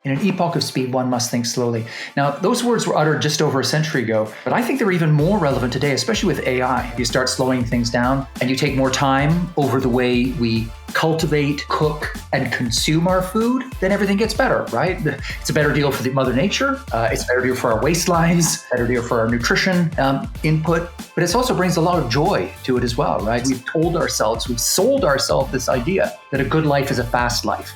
In an epoch of speed, one must think slowly. Now, those words were uttered just over a century ago, but I think they're even more relevant today, especially with AI. If you start slowing things down and you take more time over the way we cultivate, cook, and consume our food, then everything gets better, right? It's a better deal for the Mother Nature. It's a better deal for our waistlines, better deal for our nutrition input, but it also brings a lot of joy to it as well, right? We've sold ourselves this idea that a good life is a fast life.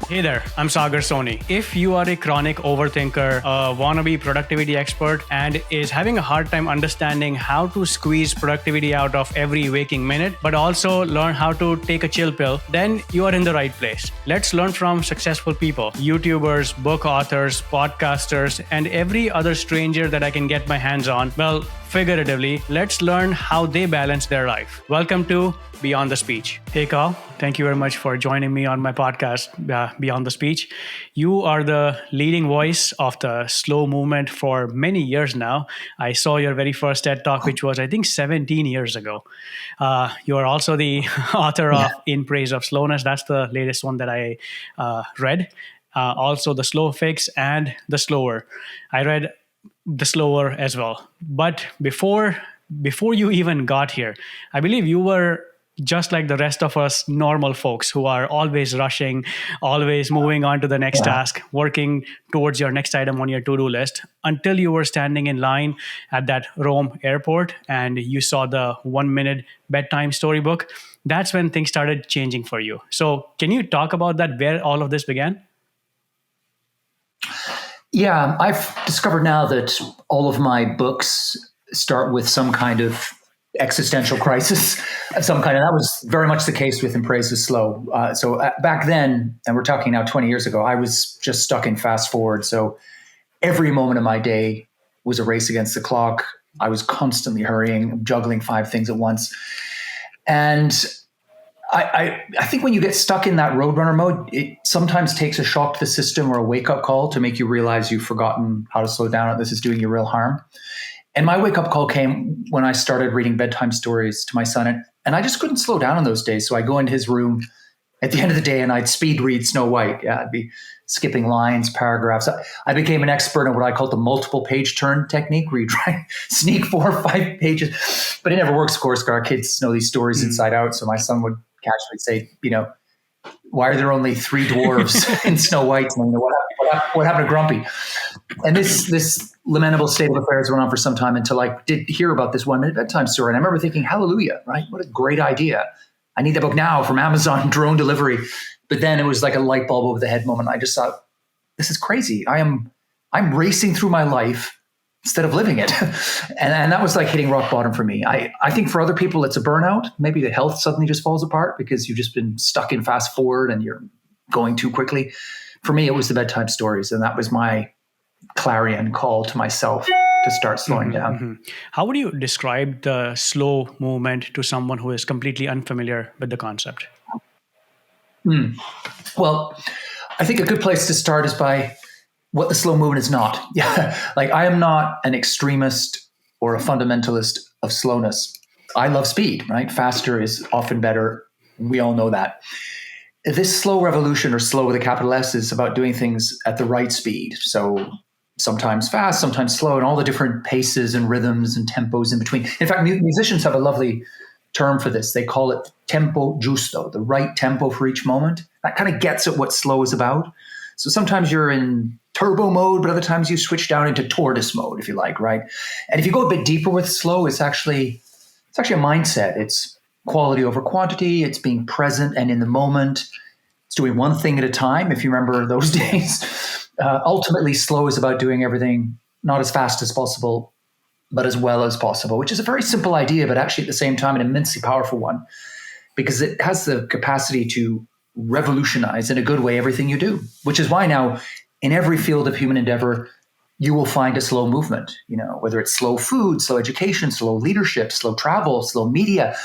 Hey there, I'm Sagar Soni. If you are a chronic overthinker, a wannabe productivity expert, and is having a hard time understanding how to squeeze productivity out of every waking minute, but also learn how to take a chill pill, then you are in the right place. Let's learn from successful people, YouTubers, book authors, podcasters, and every other stranger that I can get my hands on. Well, figuratively, let's learn how they balance their life. Welcome to Beyond the Speech. Hey, Carl. Thank you very much for joining me on my podcast, Beyond the Speech. You are the leading voice of the slow movement for many years now. I saw your very first TED Talk, which was, I think, 17 years ago. You are also the author of In Praise of Slowness. That's the latest one that I read. Also, The Slow Fix and The Slower. I read The Slower as well. But before you even got here, I believe you were just like the rest of us normal folks who are always rushing, always moving on to the next task, working towards your next item on your to-do list, until you were standing in line at that Rome airport and you saw the 1-minute bedtime storybook. That's when things started changing for you. So can you talk about that, where all of this began? Yeah, I've discovered now that all of my books start with some kind of existential crisis of some kind. And that was very much the case with In Praise of Slow. So back then, and we're talking now 20 years ago, I was just stuck in fast forward. So every moment of my day was a race against the clock. I was constantly hurrying, juggling 5 things at once. And I think when you get stuck in that roadrunner mode, it sometimes takes a shock to the system or a wake-up call to make you realize you've forgotten how to slow down, and this is doing you real harm. And my wake-up call came when I started reading bedtime stories to my son, and I just couldn't slow down in those days. So I'd go into his room at the end of the day and I'd speed read Snow White. Yeah, I'd be skipping lines, paragraphs. I became an expert in what I call the multiple page turn technique, where you try and sneak 4 or 5 pages. But it never works, of course, because our kids know these stories inside out. So my son would casually say, why are there only 3 dwarves in Snow White? And what happened to Grumpy? And this lamentable state of affairs went on for some time until I did hear about this 1-minute bedtime story. And I remember thinking, hallelujah, right? What a great idea. I need that book now from Amazon, drone delivery. But then it was like a light bulb over the head moment. I just thought, this is crazy. I'm racing through my life instead of living it. and that was like hitting rock bottom for me. I think for other people, it's a burnout. Maybe the health suddenly just falls apart because you've just been stuck in fast forward and you're going too quickly. For me, it was the bedtime stories. And that was my clarion call to myself to start slowing down. Mm-hmm. How would you describe the slow movement to someone who is completely unfamiliar with the concept? Well, I think a good place to start is by what the slow movement is not. Yeah, like I am not an extremist or a fundamentalist of slowness. I love speed, right? Faster is often better. We all know that. This slow revolution, or slow with a capital S, is about doing things at the right speed. So sometimes fast, sometimes slow, and all the different paces and rhythms and tempos in between. In fact, musicians have a lovely term for this. They call it tempo giusto, the right tempo for each moment. That kind of gets at what slow is about. So sometimes you're in turbo mode, but other times you switch down into tortoise mode, if you like, right? And if you go a bit deeper with slow, it's actually a mindset. It's quality over quantity. It's being present and in the moment. It's doing one thing at a time, if you remember those days. Ultimately, slow is about doing everything not as fast as possible, but as well as possible, which is a very simple idea, but actually at the same time an immensely powerful one, because it has the capacity to revolutionize in a good way everything you do, which is why now in every field of human endeavor, you will find a slow movement, whether it's slow food, slow education, slow leadership, slow travel, slow media,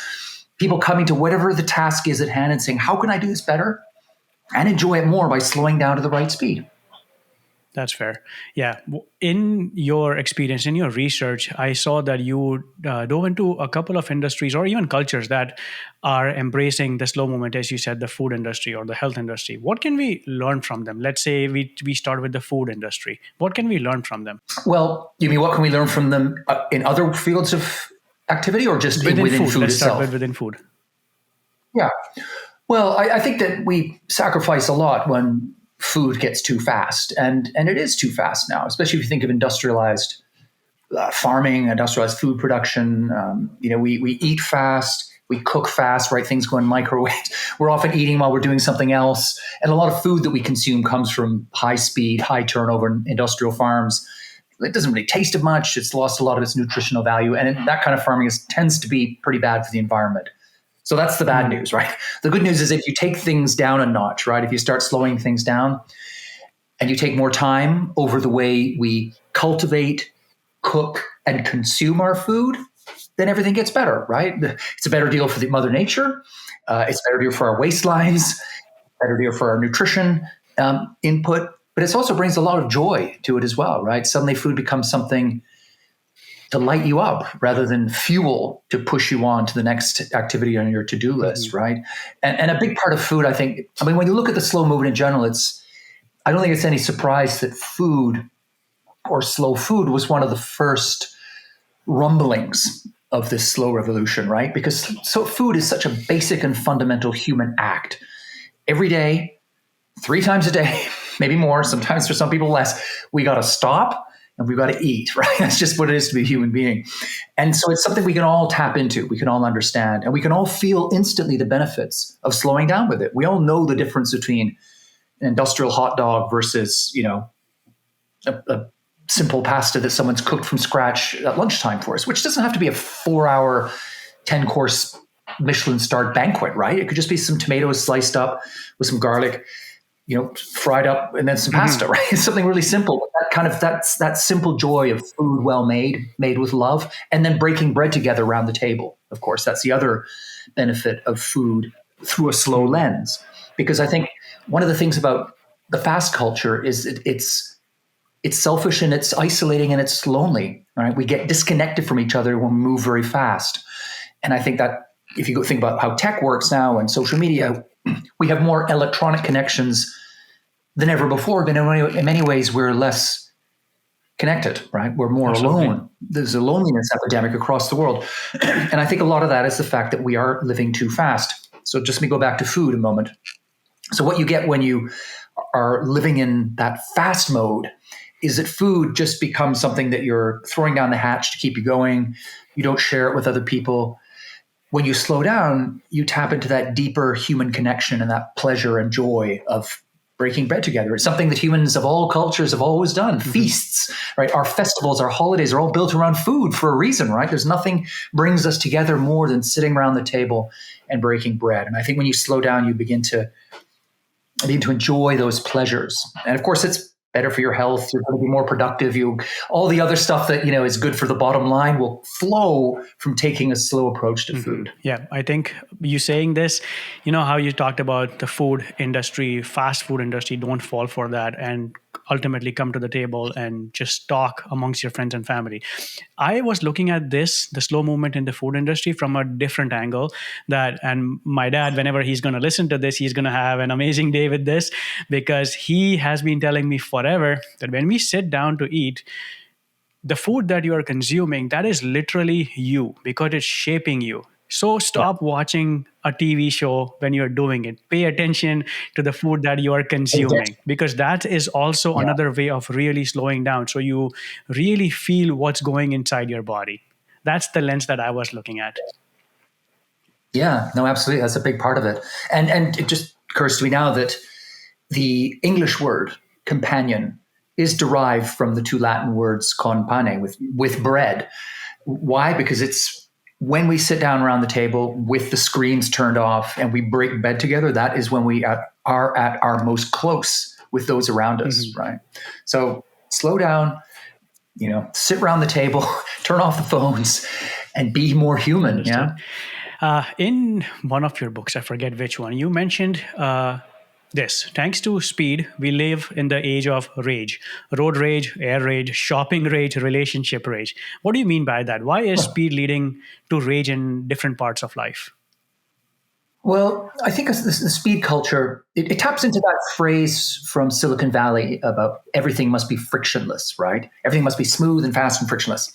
people coming to whatever the task is at hand and saying, how can I do this better and enjoy it more by slowing down to the right speed? That's fair. Yeah. In your experience, in your research, I saw that you dove into a couple of industries or even cultures that are embracing the slow movement, as you said, the food industry or the health industry. What can we learn from them? Let's say we start with the food industry. What can we learn from them? Well, you mean what can we learn from them in other fields of activity or just within Food. food Let's start itself? with within food. Yeah. Well, I think that we sacrifice a lot when food gets too fast, and it is too fast now, especially if you think of industrialized farming, industrialized food production. We eat fast, we cook fast, right? Things go in microwaves. We're often eating while we're doing something else, and a lot of food that we consume comes from high speed, high turnover industrial farms. It doesn't really taste of much. It's lost a lot of its nutritional value, and that kind of farming tends to be pretty bad for the environment. So that's the bad news, right? The good news is if you take things down a notch, right? If you start slowing things down and you take more time over the way we cultivate, cook, and consume our food, then everything gets better, right? It's a better deal for the Mother Nature. It's a better deal for our waistlines, better deal for our nutrition input, but it also brings a lot of joy to it as well, right? Suddenly food becomes something to light you up rather than fuel to push you on to the next activity on your to-do list, right? And a big part of food, when you look at the slow movement in general, I don't think it's any surprise that food or slow food was one of the first rumblings of this slow revolution, right? Because food is such a basic and fundamental human act. Every day, 3 times a day, maybe more, sometimes for some people less, we got to stop and we've got to eat, right? That's just what it is to be a human being. And so it's something we can all tap into, we can all understand, and we can all feel instantly the benefits of slowing down with it. We all know the difference between an industrial hot dog versus, a simple pasta that someone's cooked from scratch at lunchtime for us, which doesn't have to be a 4-hour, 10-course Michelin-starred banquet, right? It could just be some tomatoes sliced up with some garlic, fried up, and then some pasta, right? It's something really simple. That simple joy of food well made with love, and then breaking bread together around the table. Of course, that's the other benefit of food through a slow lens. Because I think one of the things about the fast culture is it's selfish and it's isolating and it's lonely. Right? We get disconnected from each other when we move very fast. And I think that if you go think about how tech works now and social media, we have more electronic connections than ever before, but in many ways we're less connected, right? We're more alone. There's a loneliness epidemic across the world. And I think a lot of that is the fact that we are living too fast. So just let me go back to food a moment. So what you get when you are living in that fast mode is that food just becomes something that you're throwing down the hatch to keep you going. You don't share it with other people. When you slow down, you tap into that deeper human connection and that pleasure and joy of breaking bread together. It's something that humans of all cultures have always done. Feasts, right? Our festivals, our holidays are all built around food for a reason, right? There's nothing brings us together more than sitting around the table and breaking bread. And I think when you slow down, you begin to enjoy those pleasures. And of course, it's better for your health. You're going to be more productive. All the other stuff that is good for the bottom line will flow from taking a slow approach to food. Yeah, I think you saying this, how you talked about the food industry, fast food industry, don't fall for that and ultimately come to the table and just talk amongst your friends and family. I was looking at the slow movement in the food industry from a different angle and my dad, whenever he's going to listen to this, he's going to have an amazing day with this, because he has been telling me forever that when we sit down to eat, the food that you are consuming, that is literally you, because it's shaping you. So stop watching a TV show when you're doing it. Pay attention to the food that you are consuming, because that is also another way of really slowing down. So you really feel what's going inside your body. That's the lens that I was looking at. Yeah, no, absolutely. That's a big part of it. And it just occurs to me now that the English word companion is derived from the 2 Latin words con pane, with bread. Why? Because it's when we sit down around the table with the screens turned off and we break bread together, that is when we are at our most close with those around us, right? So slow down, sit around the table, turn off the phones, and be more human. Understood. In one of your books, I forget which one, you mentioned this. Thanks to speed, we live in the age of rage: road rage, air rage, shopping rage, relationship rage. What do you mean by that? Why is speed leading to rage in different parts of life? Well, I think the speed culture, it taps into that phrase from Silicon Valley about everything must be frictionless, right? Everything must be smooth and fast and frictionless.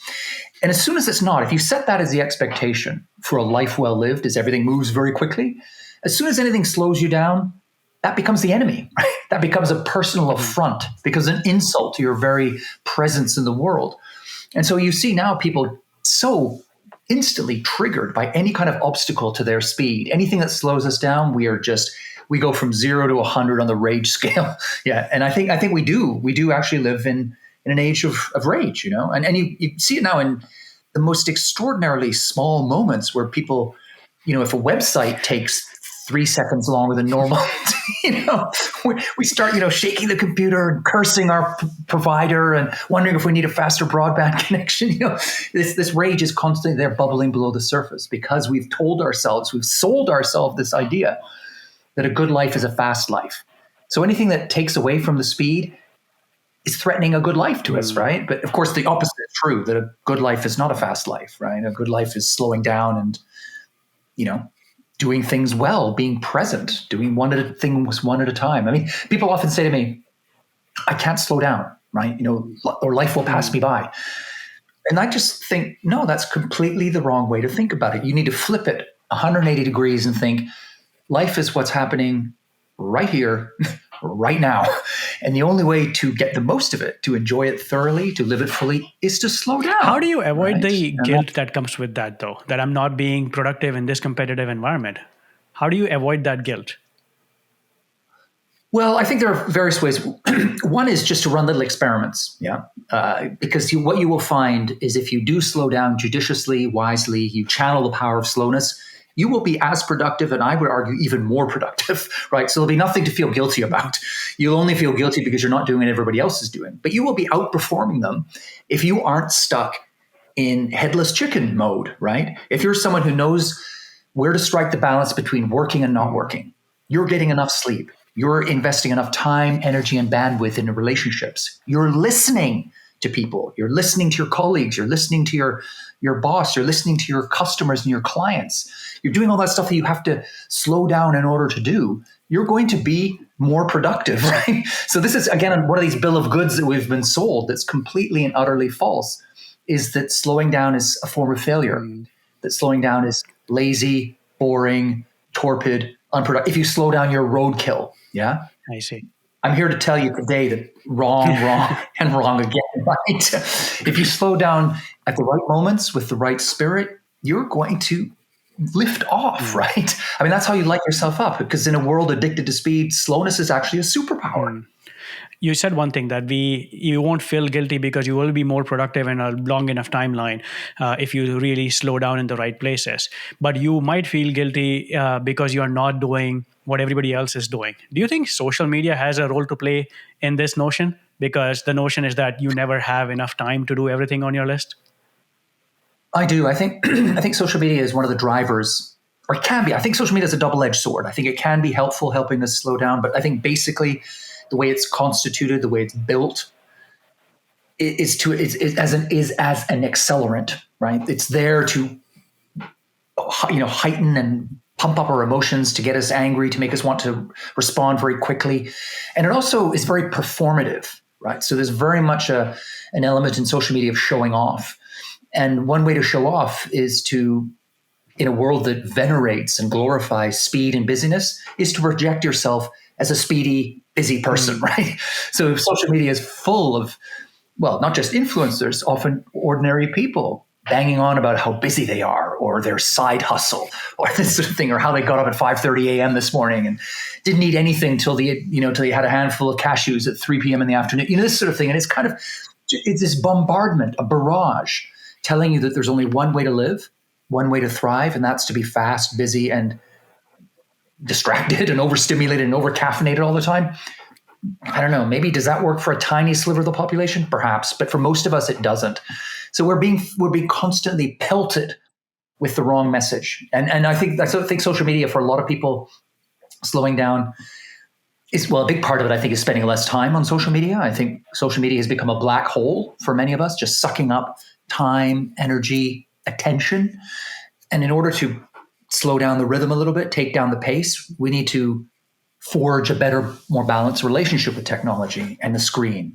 And as soon as it's not, if you set that as the expectation for a life well lived, as everything moves very quickly, as soon as anything slows you down, that becomes the enemy, right? That becomes a personal affront, becomes an insult to your very presence in the world. And so you see now people so instantly triggered by any kind of obstacle to their speed. Anything that slows us down, we go from 0 to 100 on the rage scale. Yeah, and I think we do actually live in an age of rage, and you see it now in the most extraordinarily small moments where people, if a website takes 3 seconds longer than normal, we start, shaking the computer and cursing our provider and wondering if we need a faster broadband connection. This rage is constantly there bubbling below the surface because we've sold ourselves this idea that a good life is a fast life. So anything that takes away from the speed is threatening a good life to us, right? But of course, the opposite is true, that a good life is not a fast life, right? A good life is slowing down and, doing things well, being present, doing things one at a time. I mean, people often say to me, I can't slow down, right? Or life will pass me by. And I just think, no, that's completely the wrong way to think about it. You need to flip it 180 degrees and think life is what's happening right here, right now. And the only way to get the most of it, to enjoy it thoroughly, to live it fully, is to slow down. How do you avoid the guilt that comes with that, though, that I'm not being productive in this competitive environment? How do you avoid that guilt? Well, I think there are various ways. One is just to run little experiments, because what you will find is if you do slow down judiciously, wisely, you channel the power of slowness, you will be as productive, and I would argue even more productive, right? So there'll be nothing to feel guilty about. You'll only feel guilty because you're not doing what everybody else is doing. But you will be outperforming them if you aren't stuck in headless chicken mode, right? If you're someone who knows where to strike the balance between working and not working, you're getting enough sleep, you're investing enough time, energy, and bandwidth into relationships, you're listening to people, you're listening to your colleagues, you're listening to your boss, you're listening to your customers and your clients, you're doing all that stuff that you have to slow down in order to do, you're going to be more productive, right? So this is, again, one of these bill of goods that we've been sold that's completely and utterly false, is that slowing down is a form of failure, that slowing down is lazy, boring, torpid, unproductive. If you slow down, you're roadkill, yeah? I see. I'm here to tell you today that wrong, and wrong again, right? If you slow down at the right moments with the right spirit, you're going to lift off, right? I mean, that's how you light yourself up, because in a world addicted to speed, slowness is actually a superpower. You said one thing, that you won't feel guilty because you will be more productive in a long enough timeline if you really slow down in the right places. But you might feel guilty because you are not doing what everybody else is doing. Do you think social media has a role to play in this notion? Because the notion is that you never have enough time to do everything on your list. I do. I think I think social media is one of the drivers, or it can be. I think social media is a double-edged sword. I think it can be helpful, helping us slow down, but I think basically the way it's constituted, the way it's built, is as an accelerant, right? It's there to heighten and pump up our emotions, to get us angry, to make us want to respond very quickly, and it also is very performative, right? So there's very much an element in social media of showing off, and one way to show off is to, in a world that venerates and glorifies speed and busyness, is to project yourself as a speedy, busy person, right? So social media is full of, well, not just influencers, often ordinary people banging on about how busy they are, or their side hustle, or this sort of thing, or how they got up at 5:30 a.m. this morning and didn't eat anything till they had a handful of cashews at 3 p.m. in the afternoon. This sort of thing. And it's this bombardment, a barrage, telling you that there's only one way to live, one way to thrive, and that's to be fast, busy, and distracted and overstimulated and overcaffeinated all the time. I don't know. Maybe does that work for a tiny sliver of the population? Perhaps, but for most of us, it doesn't. So we're being constantly pelted with the wrong message, and I think social media, for a lot of people, slowing down Well, a big part of it, I think, is spending less time on social media. I think social media has become a black hole for many of us, just sucking up time, energy, attention. And in order to slow down the rhythm a little bit, take down the pace, we need to forge a better, more balanced relationship with technology and the screen.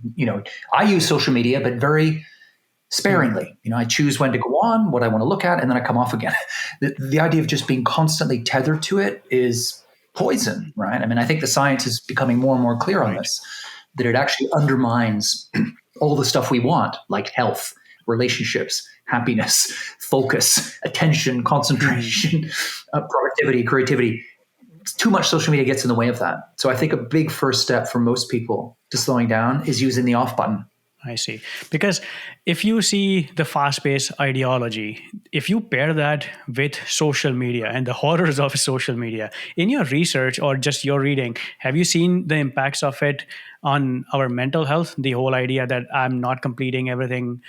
I use social media, but very sparingly. I choose when to go on, what I want to look at, and then I come off again. The idea of just being constantly tethered to it is poison, right? I mean, I think the science is becoming more and more clear on this, that it actually undermines all the stuff we want, like health, relationships, happiness, focus, attention, concentration, productivity, creativity. Too much social media gets in the way of that. So I think a big first step for most people to slowing down is using the off button. I see. Because if you see the fast-paced ideology, if you pair that with social media and the horrors of social media, in your research or just your reading, have you seen the impacts of it on our mental health? The whole idea that I'm not completing everything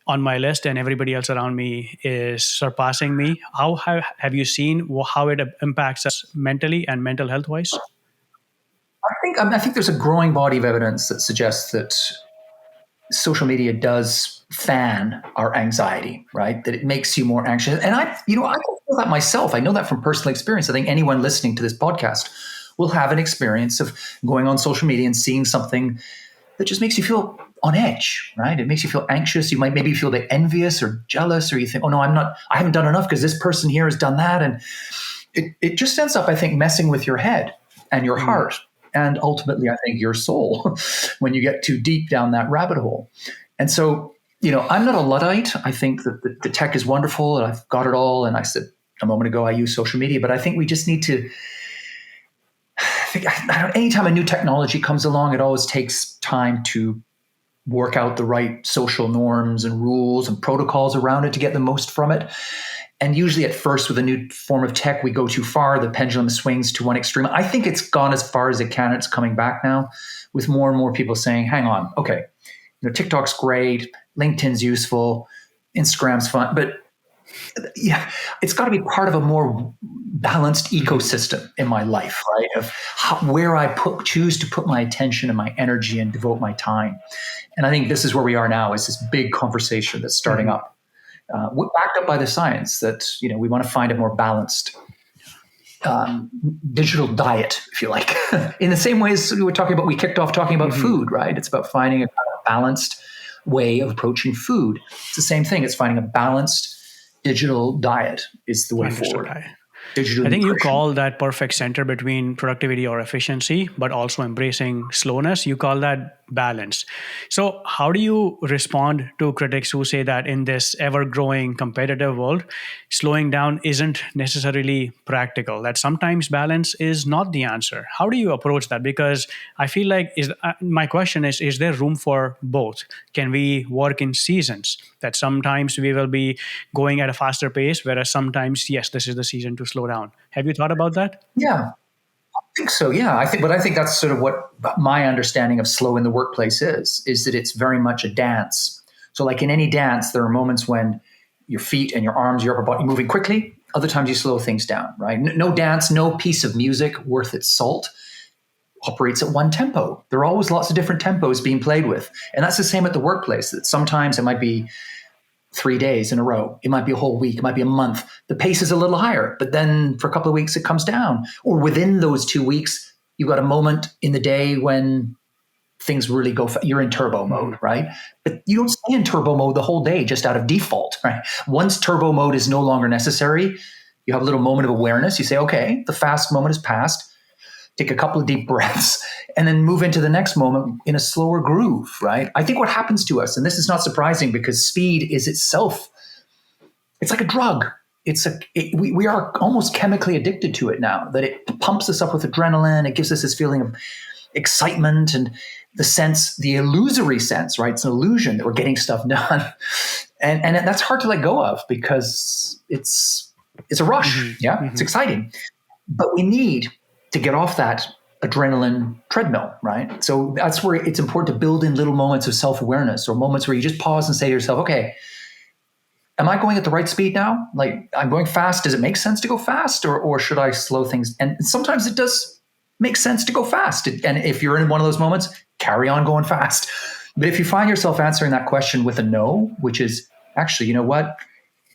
on my list and everybody else around me is surpassing me. How have you seen how it impacts us mentally and mental health-wise? I think there's a growing body of evidence that suggests that social media does fan our anxiety, right? That it makes you more anxious. And I can feel that myself. I know that from personal experience. I think anyone listening to this podcast will have an experience of going on social media and seeing something that just makes you feel on edge, right? It makes you feel anxious. You might maybe feel like envious or jealous, or you think, oh no, I haven't done enough because this person here has done that. And it just ends up, I think, messing with your head and your heart. And ultimately, I think your soul when you get too deep down that rabbit hole. And so, I'm not a Luddite. I think that the tech is wonderful and I've got it all. And I said a moment ago, I use social media, but I think we just need to anytime a new technology comes along, it always takes time to work out the right social norms and rules and protocols around it to get the most from it. And usually at first with a new form of tech, we go too far. The pendulum swings to one extreme. I think it's gone as far as it can. It's coming back now with more and more people saying, hang on, okay, TikTok's great, LinkedIn's useful, Instagram's fun, but yeah, it's got to be part of a more balanced ecosystem in my life, right? Of where I choose to put my attention and my energy and devote my time. And I think this is where we are now, is this big conversation that's starting up. Backed up by the science that we want to find a more balanced digital diet, if you like. In the same ways we kicked off talking about food, right? It's about finding a kind of balanced way of approaching food. It's the same thing. It's finding a balanced digital diet is the way forward. I think you call that perfect center between productivity or efficiency, but also embracing slowness. You call that balance. So how do you respond to critics who say that in this ever-growing competitive world, slowing down isn't necessarily practical, that sometimes balance is not the answer? How do you approach that? Because I feel like my question is there room for both? Can we work in seasons? That sometimes we will be going at a faster pace, whereas sometimes, yes, this is the season to slow down. Have you thought about that? Yeah. I think so. Yeah, I think that's sort of what my understanding of slow in the workplace is that it's very much a dance. So like in any dance, there are moments when your feet and your arms, your upper body moving quickly. Other times you slow things down, right? No dance, no piece of music worth its salt operates at one tempo. There are always lots of different tempos being played with. And that's the same at the workplace. That sometimes it might be 3 days in a row. It might be a whole week. It might be a month. The pace is a little higher, but then for a couple of weeks, it comes down. Or within those 2 weeks, you've got a moment in the day when things really go, you're in turbo mode, right? But you don't stay in turbo mode the whole day just out of default, right? Once turbo mode is no longer necessary, you have a little moment of awareness. You say, okay, the fast moment is past. Take a couple of deep breaths and then move into the next moment in a slower groove, right? I think what happens to us, and this is not surprising because speed is itself, it's like a drug. We are almost chemically addicted to it now, that it pumps us up with adrenaline. It gives us this feeling of excitement and the illusory sense, right? It's an illusion that we're getting stuff done. And that's hard to let go of because it's a rush. Mm-hmm. Yeah, mm-hmm. It's exciting. But we need to get off that adrenaline treadmill, right? So that's where it's important to build in little moments of self-awareness or moments where you just pause and say to yourself, okay, am I going at the right speed now? Like I'm going fast. Does it make sense to go fast or should I slow things? And sometimes it does makes sense to go fast. And if you're in one of those moments, carry on going fast. But if you find yourself answering that question with a no, which is actually, you know what?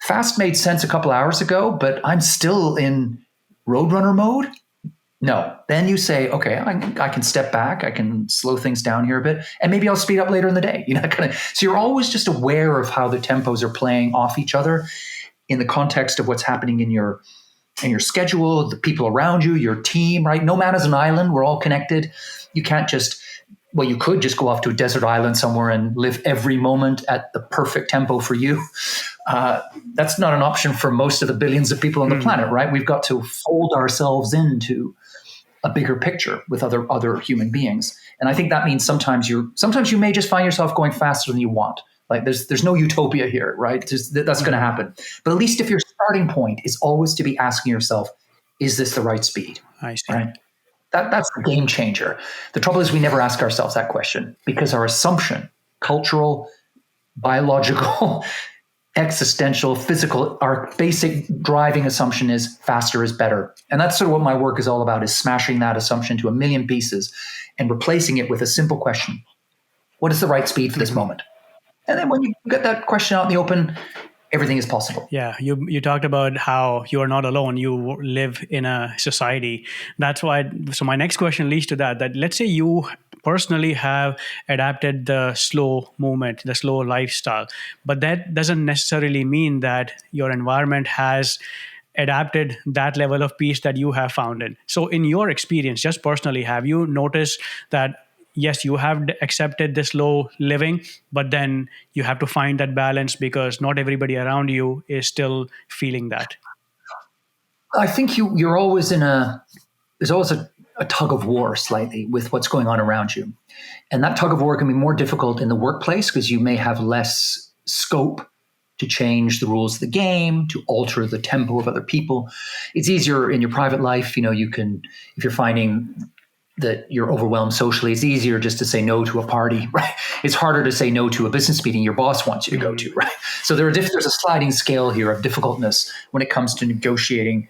Fast made sense a couple hours ago, but I'm still in Roadrunner mode. No, then you say, okay, I can step back. I can slow things down here a bit, and maybe I'll speed up later in the day. So you're always just aware of how the tempos are playing off each other in the context of what's happening in your schedule, the people around you, your team, right? No man is an island. We're all connected. You can't just, well, you could just go off to a desert island somewhere and live every moment at the perfect tempo for you. That's not an option for most of the billions of people on the planet, right? We've got to fold ourselves into a bigger picture with other human beings. And I think that means sometimes you may just find yourself going faster than you want. Like there's no utopia here, right? That's going to happen. But at least if your starting point is always to be asking yourself, is this the right speed? I see. Right? That's the game changer. The trouble is we never ask ourselves that question because our assumption, cultural, biological, existential, physical, our basic driving assumption is faster is better. And that's sort of what my work is all about, is smashing that assumption to a million pieces and replacing it with a simple question. What is the right speed for this moment? And then when you get that question out in the open, everything is possible. Yeah, you talked about how you are not alone. You live in a society. That's why. So my next question leads to that let's say you personally have adapted the slow movement, the slow lifestyle, but that doesn't necessarily mean that your environment has adapted that level of peace that you have found in. So in your experience, just personally, have you noticed that yes, you have accepted this slow living, but then you have to find that balance because not everybody around you is still feeling that? I think you're always there's always a tug of war slightly with what's going on around you. And that tug of war can be more difficult in the workplace because you may have less scope to change the rules of the game, to alter the tempo of other people. It's easier in your private life. You can, if you're finding that you're overwhelmed socially, it's easier just to say no to a party, right? It's harder to say no to a business meeting your boss wants you to go to, right? So there's a sliding scale here of difficultness when it comes to negotiating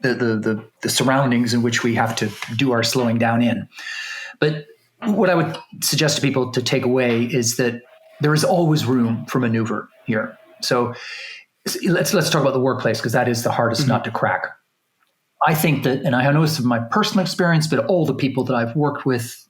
the surroundings in which we have to do our slowing down in. But what I would suggest to people to take away is that there is always room for maneuver here. So let's talk about the workplace because that is the hardest nut to crack. I think that, and I know this from my personal experience, but all the people that I've worked with,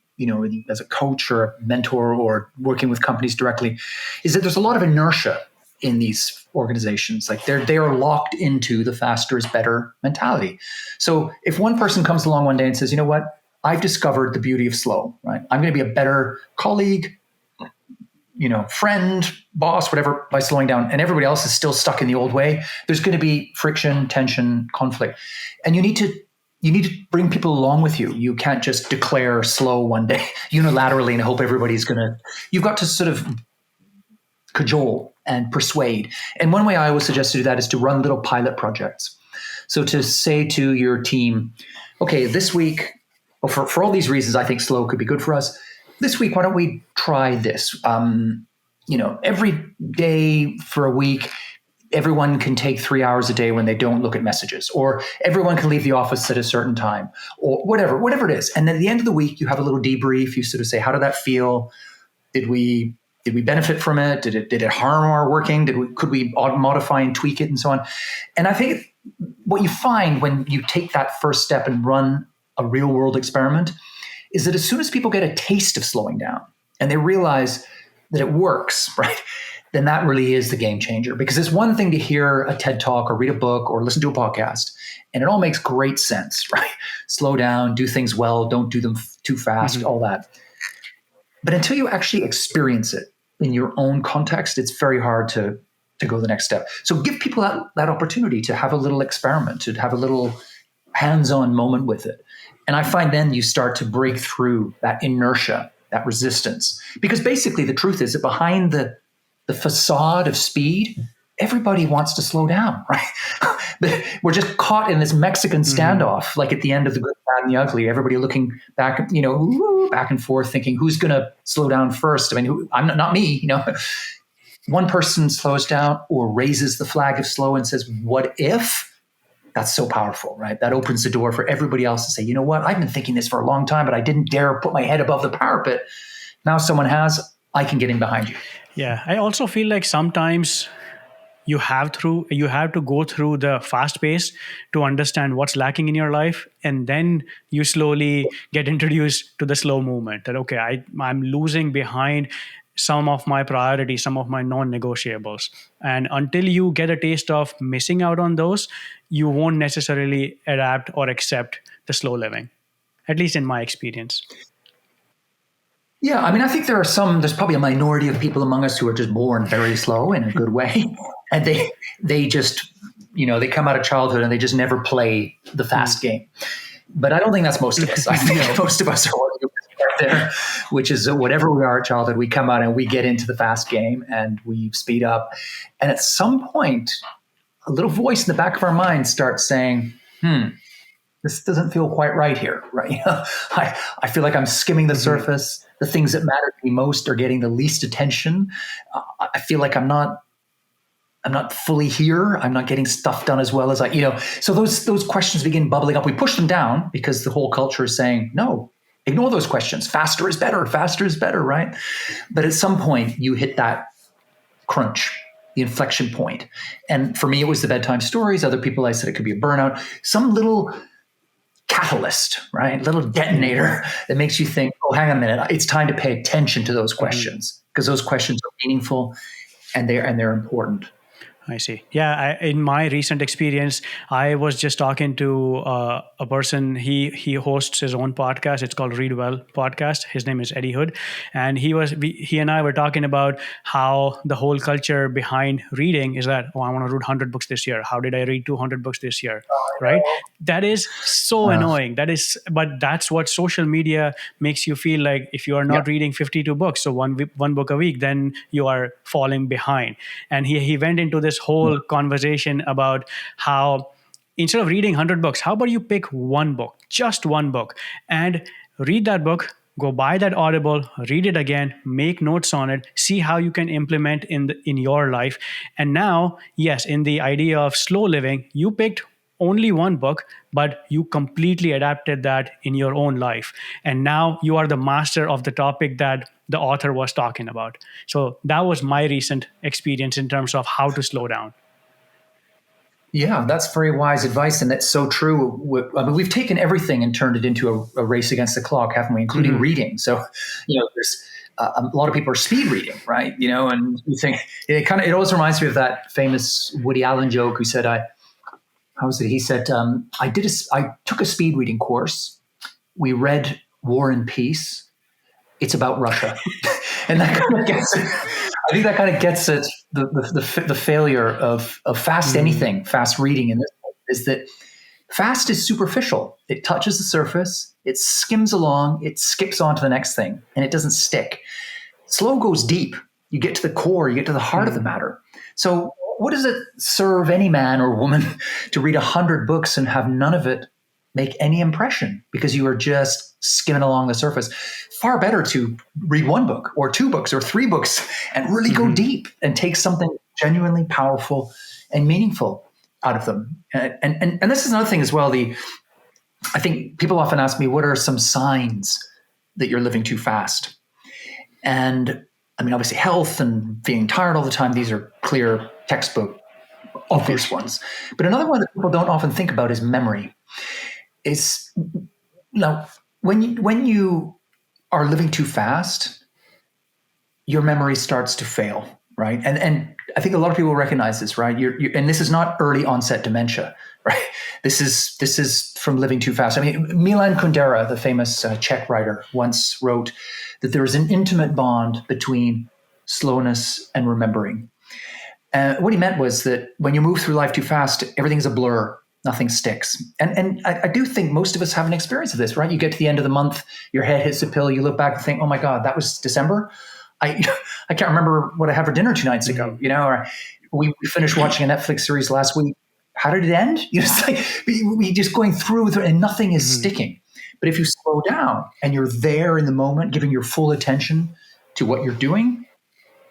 as a coach or a mentor or working with companies directly, is that there's a lot of inertia in these organizations. Like they are locked into the faster is better mentality. So if one person comes along one day and says, you know what, I've discovered the beauty of slow, right? I'm going to be a better colleague, friend, boss, whatever, by slowing down, and everybody else is still stuck in the old way, there's going to be friction, tension, conflict. And you need to bring people along with you. You can't just declare slow one day unilaterally and hope everybody's you've got to sort of cajole and persuade. And one way I always suggest to do that is to run little pilot projects. So to say to your team, okay, this week, for all these reasons, I think slow could be good for us. This week, why don't we try this? Every day for a week, everyone can take 3 hours a day when they don't look at messages, or everyone can leave the office at a certain time, or whatever it is. And then at the end of the week, you have a little debrief. You sort of say, how did that feel? Did we benefit from it? Did it harm our working? Could we modify and tweak it and so on? And I think what you find when you take that first step and run a real world experiment is that as soon as people get a taste of slowing down and they realize that it works, right, then that really is the game changer. Because it's one thing to hear a TED Talk or read a book or listen to a podcast, and it all makes great sense, right? Slow down, do things well, don't do them too fast, all that. But until you actually experience it in your own context, it's very hard to go the next step. So give people that opportunity to have a little experiment, to have a little hands-on moment with it. And I find then you start to break through that inertia, that resistance. Because basically the truth is that behind the facade of speed, everybody wants to slow down, right? We're just caught in this Mexican standoff, like at the end of The Good, Bad, and the Ugly. Everybody looking back, back and forth, thinking, who's going to slow down first? I mean, not me, One person slows down or raises the flag of slow and says, what if? That's so powerful, right? That opens the door for everybody else to say, you know what? I've been thinking this for a long time, but I didn't dare put my head above the parapet. Now someone has, I can get in behind you. Yeah. I also feel like sometimes you have to go through the fast pace to understand what's lacking in your life, and then you slowly get introduced to the slow movement that, okay, I'm losing behind some of my priorities, some of my non-negotiables, and until you get a taste of missing out on those, you won't necessarily adapt or accept the slow living, at least in my experience. Yeah, I mean, I think there's probably a minority of people among us who are just born very slow in a good way. And they just, they come out of childhood and they just never play the fast game. But I don't think that's most of us. I think most of us are right there, which is whatever we are at childhood, we come out and we get into the fast game and we speed up. And at some point, a little voice in the back of our mind starts saying, this doesn't feel quite right here, right? I feel like I'm skimming the surface. The things that matter to me most are getting the least attention. I feel like I'm not fully here. I'm not getting stuff done as well as so those questions begin bubbling up. We push them down because the whole culture is saying, no, ignore those questions. Faster is better, right? But at some point you hit that crunch, the inflection point. And for me, it was the bedtime stories. Other people, I said it could be a burnout, some little catalyst, right? Little detonator that makes you think, oh, hang on a minute. It's time to pay attention to those questions because those questions are meaningful and they're important. I see. Yeah, in my recent experience, I was just talking to a person. He hosts his own podcast. It's called Read Well Podcast. His name is Eddie Hood, and he and I were talking about how the whole culture behind reading is that, I want to read 100 books this year. How did I read 200 books this year? Right? That is so annoying. But that's what social media makes you feel like. If you are not reading 52 books, so one book a week, then you are falling behind. And he went into this whole conversation about how instead of reading 100 books, how about you pick one book, just one book, and read that book, go buy that Audible, read it again, make notes on it, see how you can implement in your life. And now, yes, in the idea of slow living, you picked only one book, but you completely adapted that in your own life. And now you are the master of the topic that the author was talking about. So that was my recent experience in terms of how to slow down. Yeah, that's very wise advice. And that's so true. We've taken everything and turned it into a race against the clock, haven't we? Including reading. So, there's a lot of people are speed reading, right? And you think it always reminds me of that famous Woody Allen joke who said, how was it? He said, I took a speed reading course. We read War and Peace. It's about Russia. And that kind of gets it. I think that kind of gets at the failure of fast anything, fast reading in this is that fast is superficial. It touches the surface, it skims along, it skips on to the next thing, and it doesn't stick. Slow goes deep. You get to the core, you get to the heart of the matter. So what does it serve any man or woman to read 100 books and have none of it make any impression because you are just skimming along the surface? Far better to read one book or two books or three books and really go deep and take something genuinely powerful and meaningful out of them. And this is another thing as well. I think people often ask me, what are some signs that you're living too fast? And I mean, obviously health and feeling tired all the time. These are clear textbook, obvious ones. But another one that people don't often think about is memory. Now, when you are living too fast, your memory starts to fail, right? And I think a lot of people recognize this, right? And this is not early onset dementia, right? This is from living too fast. I mean, Milan Kundera, the famous Czech writer, once wrote that there is an intimate bond between slowness and remembering. What he meant was that when you move through life too fast, everything's a blur. Nothing sticks. And I do think most of us have an experience of this, right? You get to the end of the month, your head hits a pillow, you look back and think, oh my God, that was December? I can't remember what I had for dinner 2 nights ago, or we finished watching a Netflix series last week. How did it end? It's like we just going through with it and nothing is sticking. But if you slow down and you're there in the moment, giving your full attention to what you're doing,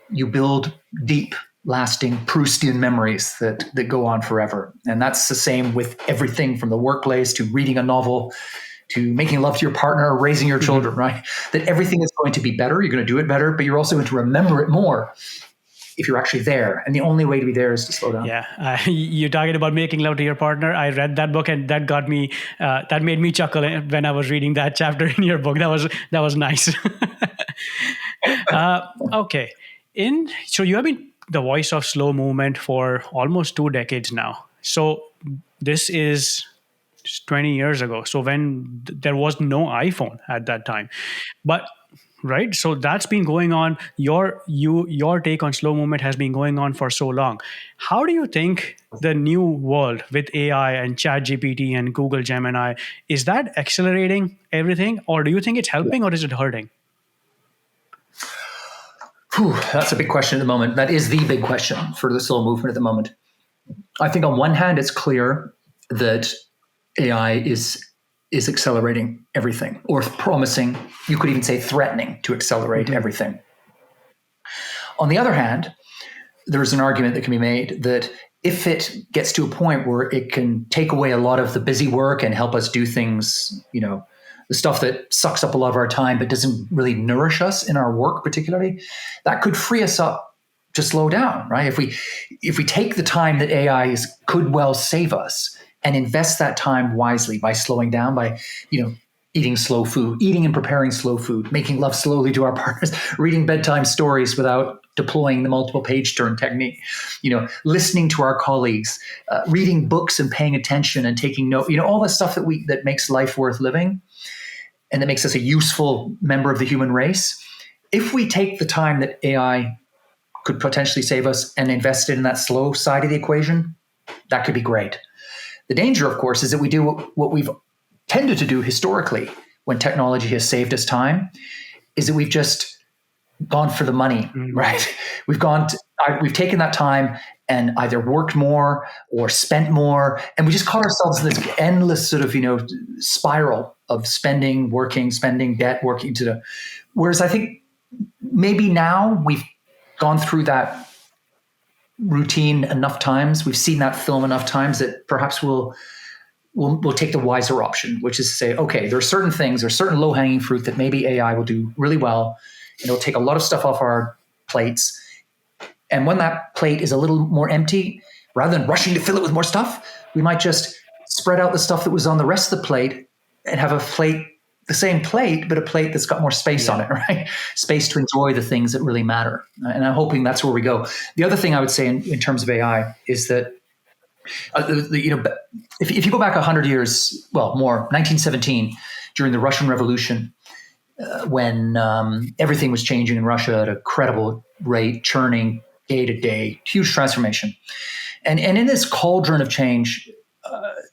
you build deep lasting Proustian memories that go on forever. And that's the same with everything from the workplace to reading a novel to making love to your partner, raising your children, right? That everything is going to be better. You're going to do it better, but you're also going to remember it more if you're actually there. And the only way to be there is to slow down. Yeah, you're talking about making love to your partner. I read that book, and that got me. That made me chuckle when I was reading that chapter in your book. That was nice. Okay, so you have been the voice of slow movement for almost 2 decades now. So this is 20 years ago. So when there was no iPhone at that time, but right. So that's been going on. Your take on slow movement has been going on for so long. How do you think the new world with AI and ChatGPT and Google Gemini, is that accelerating everything, or do you think it's helping, or is it hurting? Whew, that's a big question at the moment. That is the big question for the slow movement at the moment. I think on one hand, it's clear that AI is accelerating everything, or promising, you could even say threatening to accelerate everything. On the other hand, there's an argument that can be made that if it gets to a point where it can take away a lot of the busy work and help us do things, the stuff that sucks up a lot of our time but doesn't really nourish us in our work particularly, that could free us up to slow down, right? If we take the time that AI could well save us and invest that time wisely by slowing down, by eating slow food, eating and preparing slow food, making love slowly to our partners, reading bedtime stories without deploying the multiple page turn technique, listening to our colleagues, reading books and paying attention and taking note, all the stuff that makes life worth living and that makes us a useful member of the human race. If we take the time that AI could potentially save us and invest it in that slow side of the equation, that could be great. The danger, of course, is that we do what we've tended to do historically when technology has saved us time, is that we've just gone for the money, right? We've taken that time and either worked more or spent more, and we just caught ourselves in this endless sort of, spiral of spending, working, spending, debt, working whereas I think maybe now we've gone through that routine enough times, we've seen that film enough times that perhaps we'll take the wiser option, which is to say, okay, there are certain things, there's certain low-hanging fruit that maybe AI will do really well, and it'll take a lot of stuff off our plates. And when that plate is a little more empty, rather than rushing to fill it with more stuff, we might just spread out the stuff that was on the rest of the plate and have the same plate, but a plate that's got more space on it, right? Space to enjoy the things that really matter. And I'm hoping that's where we go. The other thing I would say in terms of AI is that, if you go back 100 years, well, more, 1917, during the Russian Revolution, when everything was changing in Russia at a credible rate, churning day to day, huge transformation. And in this cauldron of change,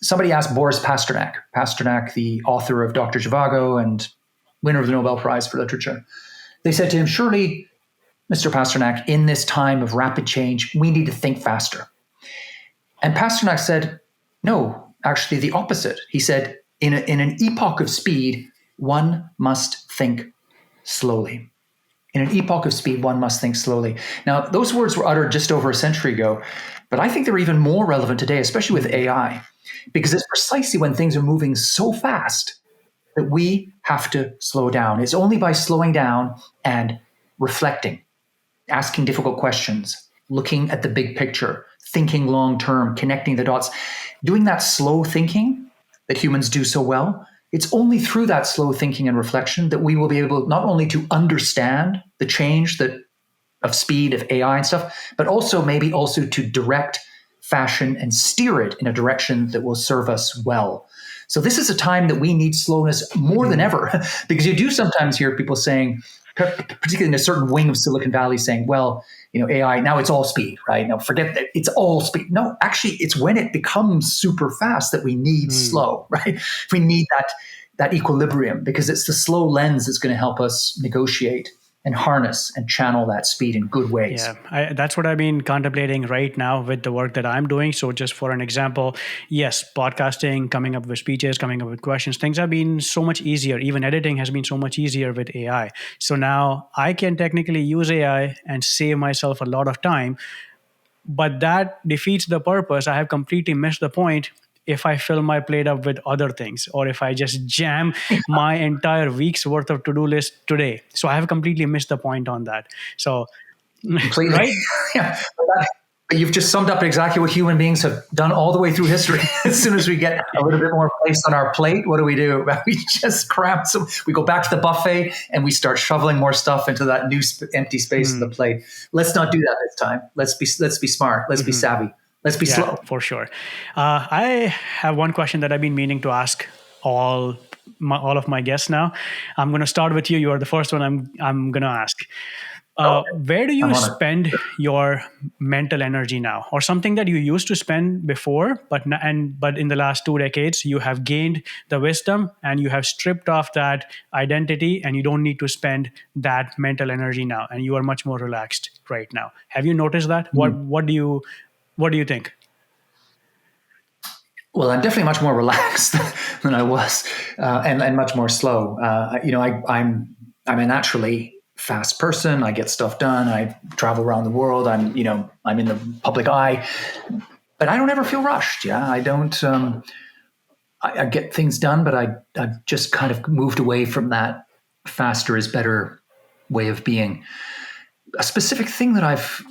somebody asked Boris Pasternak, the author of Dr. Zhivago and winner of the Nobel Prize for Literature. They said to him, surely, Mr. Pasternak, in this time of rapid change, we need to think faster. And Pasternak said, no, actually the opposite. He said, in an epoch of speed, one must think slowly. In an epoch of speed, one must think slowly. Now, those words were uttered just over a century ago, but I think they're even more relevant today, especially with AI, because it's precisely when things are moving so fast that we have to slow down. It's only by slowing down and reflecting, asking difficult questions, looking at the big picture, thinking long-term, connecting the dots, doing that slow thinking that humans do so well. It's only through that slow thinking and reflection that we will be able not only to understand the change of speed, of AI and stuff, but also maybe to direct, fashion, and steer it in a direction that will serve us well. So this is a time that we need slowness more than ever, because you do sometimes hear people saying, particularly in a certain wing of Silicon Valley, saying, well, AI, now it's all speed, right? Now forget that it's all speed. No, actually, it's when it becomes super fast that we need slow, right? We need that equilibrium, because it's the slow lens that's going to help us negotiate and harness and channel that speed in good ways. Yeah, that's what I've been contemplating right now with the work that I'm doing. So just for an example, yes, podcasting, coming up with speeches, coming up with questions, things have been so much easier. Even editing has been so much easier with AI. So now I can technically use AI and save myself a lot of time. but that defeats the purpose. I have completely missed the point if I fill my plate up with other things, or if I just jam my entire week's worth of to-do list today. So I have completely missed the point on that. So, Completely. right? Yeah. But you've just summed up exactly what human beings have done all the way through history. As soon as we get a little bit more place on our plate, what do? We just cram some. We go back to the buffet and we start shoveling more stuff into that new empty space in the plate. Let's not do that this time. Let's be smart. Let's be savvy. Let's be slow. For sure. I have one question that I've been meaning to ask all of my guests now. I'm going to start with you. You are the first one I'm going to ask. Where do you spend your mental energy now, or something that you used to spend before, but in the last 2 decades you have gained the wisdom and you have stripped off that identity, and you don't need to spend that mental energy now, and you are much more relaxed right now? Have you noticed that? What do you think? Well, I'm definitely much more relaxed than I was, and much more slow. I'm a naturally fast person. I get stuff done. I travel around the world. I'm in the public eye, but I don't ever feel rushed. Yeah, I don't. I get things done, but I've just kind of moved away from that faster is better way of being. A specific thing that I've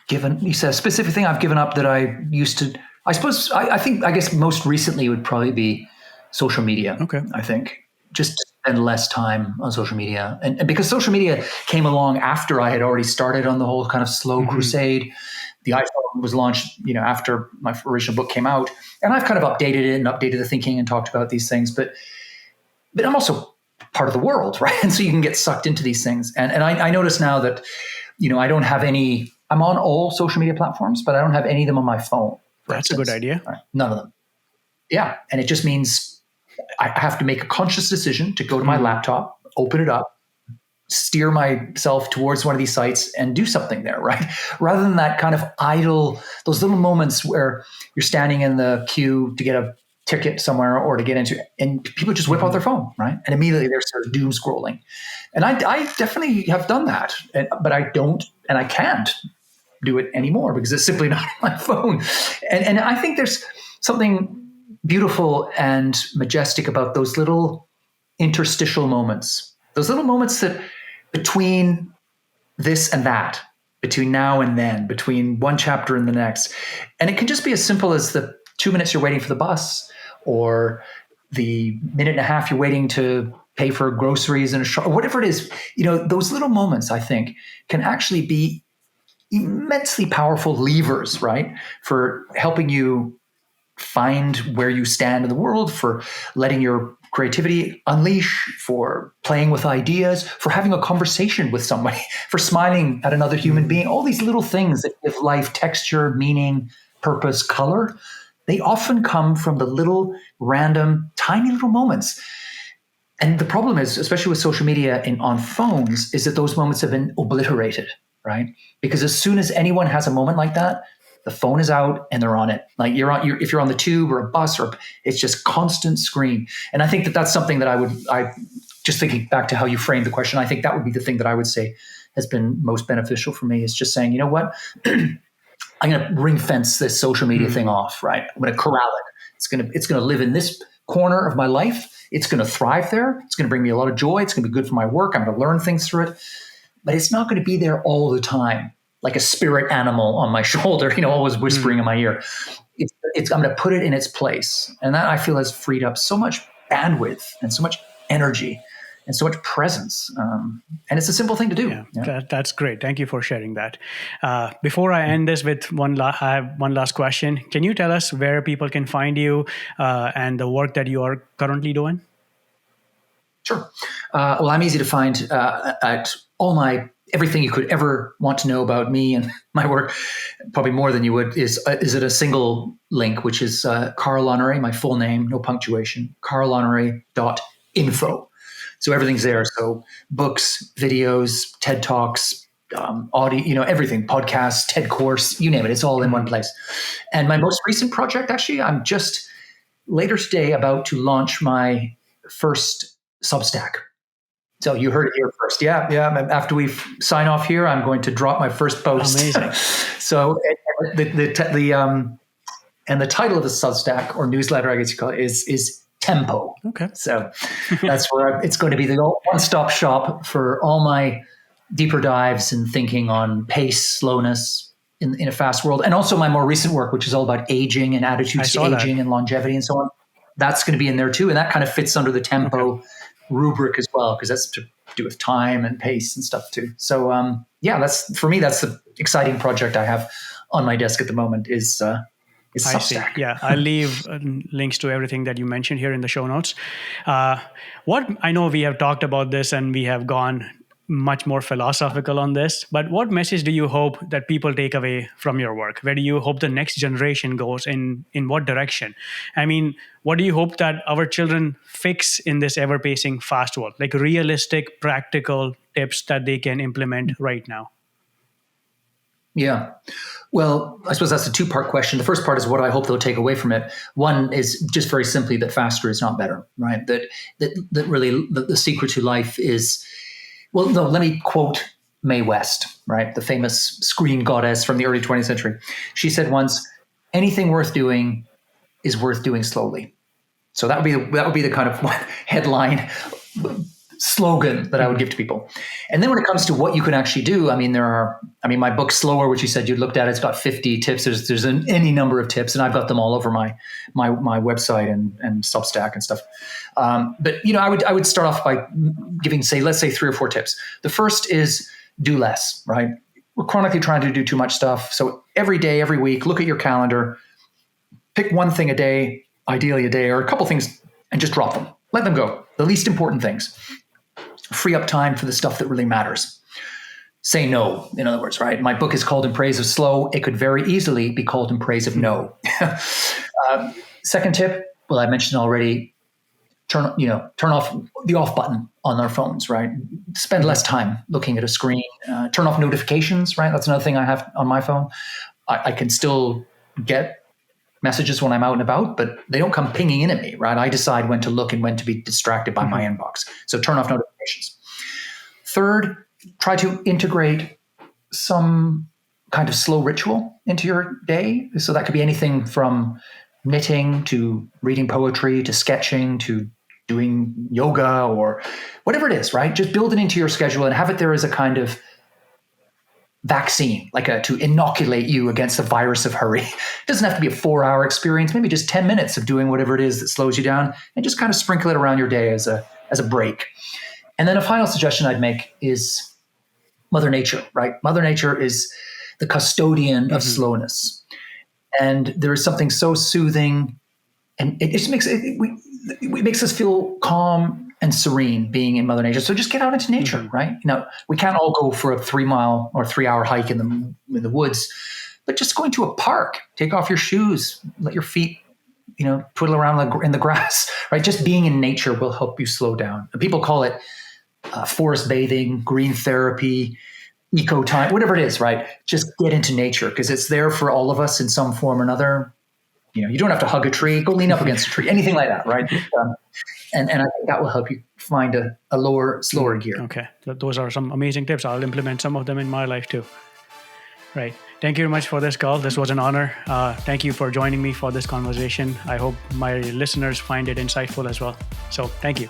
given, you said a specific thing I've given up that I used to, I suppose, I guess most recently would probably be social media. Okay. I think just spend less time on social media. And because social media came along after I had already started on the whole kind of slow crusade. The iPhone was launched, after my original book came out, and I've kind of updated it and updated the thinking and talked about these things, but I'm also part of the world, right? And so you can get sucked into these things. And I notice now that, I don't have any, I'm on all social media platforms, but I don't have any of them on my phone. That's a good idea. Right? None of them. Yeah. And it just means I have to make a conscious decision to go to my laptop, open it up, steer myself towards one of these sites and do something there, right? Rather than that kind of idle, those little moments where you're standing in the queue to get a ticket somewhere or to get into, and people just whip out their phone, right? And immediately they're sort of doom scrolling. And I definitely have done that, but I don't, and I can't do it anymore because it's simply not on my phone. And I think there's something beautiful and majestic about those little interstitial moments, those little moments that between this and that, between now and then, between one chapter and the next. And it can just be as simple as the 2 minutes you're waiting for the bus, or the minute and a half you're waiting to pay for groceries in a shop, or whatever it is. Those little moments, I think, can actually be immensely powerful levers, right? For helping you find where you stand in the world, for letting your creativity unleash, for playing with ideas, for having a conversation with somebody, for smiling at another human being. All these little things that give life texture, meaning, purpose, color, they often come from the little random, tiny little moments. And the problem is, especially with social media on phones, is that those moments have been obliterated, right? Because as soon as anyone has a moment like that, the phone is out and they're on it. Like if you're on the tube or a bus, or it's just constant screen. And I think that that's something that I just thinking back to how you framed the question, I think that would be the thing that I would say has been most beneficial for me, is just saying, you know what, I'm going to ring fence this social media thing off, right? I'm going to corral it. It's going to live in this corner of my life. It's going to thrive there. It's going to bring me a lot of joy. It's going to be good for my work. I'm going to learn things through it, but it's not going to be there all the time, like a spirit animal on my shoulder, always whispering in my ear. I'm going to put it in its place. And that, I feel, has freed up so much bandwidth and so much energy and so much presence. And it's a simple thing to do. Yeah. That's great. Thank you for sharing that. Before I end this with I have one last question. Can you tell us where people can find you and the work that you are currently doing? Sure. Well, I'm easy to find at everything you could ever want to know about me and my work, probably more than you would, is at a single link, which is Carl Honore, my full name, no punctuation, carlhonore.info. So everything's there. So books, videos, TED Talks, audio, everything, podcasts, TED Course, you name it. It's all in one place. And my most recent project, actually, I'm just later today about to launch my first Substack. So you heard it here first. Yeah, yeah. After we sign off here, I'm going to drop my first post. Amazing. So and the title of the Substack or newsletter, I guess you call it, is Tempo. Okay. So that's where it's going to be the one-stop shop for all my deeper dives and thinking on pace, slowness in a fast world. And also my more recent work, which is all about aging and attitudes to aging and longevity and so on. That's going to be in there too. And that kind of fits under the Tempo rubric as well, because that's to do with time and pace and stuff too. So that's, for me, that's the exciting project I have on my desk at the moment is I see. Yeah, I'll leave links to everything that you mentioned here in the show notes. What I know we have talked about this and we have gone much more philosophical on this, but what message do you hope that people take away from your work? Where do you hope the next generation goes in what direction? I mean, what do you hope that our children fix in this ever-pacing fast world? Like realistic, practical tips that they can implement right now? Yeah. Well, I suppose that's a two-part question. The first part is what I hope they'll take away from it. One is just very simply that faster is not better, right? That really the secret to life is, well, no, let me quote Mae West, right? The famous screen goddess from the early 20th century. She said once, anything worth doing is worth doing slowly. So that would be the kind of headline slogan that I would give to people. And then when it comes to what you can actually do, my book Slower, which you said you looked at, it's got 50 tips. There's any number of tips, and I've got them all over my website and Substack and stuff. But I would start off by giving, let's say 3 or 4 tips. The first is do less, right? We're chronically trying to do too much stuff. So every day, every week, look at your calendar, pick one thing a day, ideally a day, or a couple things, and just drop them. Let them go. The least important things. Free up time for the stuff that really matters. Say no, in other words, right? My book is called In Praise of Slow. It could very easily be called In Praise of No. Second tip, well, I mentioned already, turn off the off button on our phones, right? Spend less time looking at a screen. Turn off notifications, right? That's another thing I have on my phone. I can still get messages when I'm out and about, but they don't come pinging in at me, right? I decide when to look and when to be distracted by my inbox. So turn off notifications. Third, try to integrate some kind of slow ritual into your day. So that could be anything from knitting to reading poetry to sketching to doing yoga or whatever it is, right? Just build it into your schedule and have it there as a kind of vaccine, to inoculate you against the virus of hurry. It doesn't have to be a 4-hour experience, maybe just 10 minutes of doing whatever it is that slows you down, and just kind of sprinkle it around your day as a break. And then a final suggestion I'd make is Mother Nature, right? Mother Nature is the custodian of slowness. And there is something so soothing, and it just makes us feel calm and serene being in Mother Nature. So just get out into nature, right? We can't all go for a 3-mile or 3-hour hike in the woods, but just going to a park, take off your shoes, let your feet, twiddle around in the grass, right? Just being in nature will help you slow down. And people call it forest bathing, green therapy, eco time, whatever it is, right? Just get into nature because it's there for all of us in some form or another. You don't have to hug a tree, go lean up against a tree, anything like that, right? And I think that will help you find a slower gear. Okay. Those are some amazing tips. I'll implement some of them in my life too. Right. Thank you very much for this call. This was an honor. Thank you for joining me for this conversation. I hope my listeners find it insightful as well. So thank you.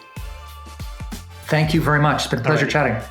Thank you very much. It's been a pleasure chatting.